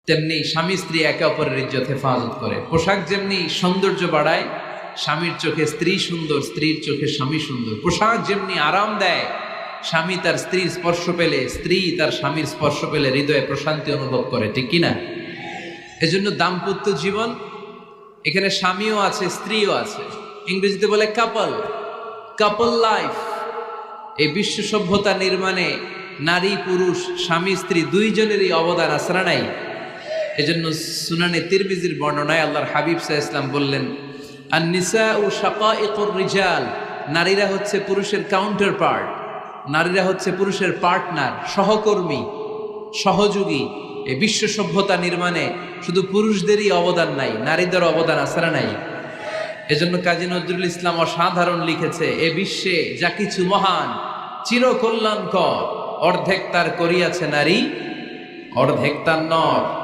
তেমনি স্বামী স্ত্রী একে অপরের ইজ্জত হেফাজত করে। পোশাক যেমনি সৌন্দর্য বাড়ায়, স্বামীর চোখে স্ত্রী সুন্দর, স্ত্রীর চোখে স্বামী সুন্দর। পোশাক যেমনি আরাম দেয়, স্বামী তার স্ত্রীর স্পর্শ পেলে, স্ত্রী তার স্বামীর স্পর্শ পেলে হৃদয়ে প্রশান্তি অনুভব করে, ঠিক কিনা? এজন্য দাম্পত্য জীবন, এখানে স্বামীও আছে স্ত্রীও আছে, ইংরেজিতে বলে কাপল, কাপল লাইফ। এই বিশ্ব সভ্যতা নির্মাণে নারী পুরুষ স্বামী স্ত্রী দুইজনেরই অবদান আছে না নাই? এজন্য সুনানে তিরমিজির বর্ণনায় আল্লাহর হাবিব সাল্লাল্লাহু আলাইহি ওয়াসাল্লাম বললেন, আন-নিসাউ শাকাইকুর রিজাল, নারীরা হচ্ছে পুরুষের কাউন্টার পার্ট, নারীরা হচ্ছে পুরুষের পার্টনার, সহকর্মী, সহযোগী। এই বিশ্ব সভ্যতা নির্মাণে শুধু পুরুষদেরই অবদান নাই, নারীদের অবদান আছে না নাই? এজন্য কাজী নজরুল ইসলাম অসাধারণ লিখেছে, এ বিশ্বে যা কিছু মহান চিরকল্যাণকর, অর্ধেক তার করিয়াছে নারী, অর্ধেক তার নর।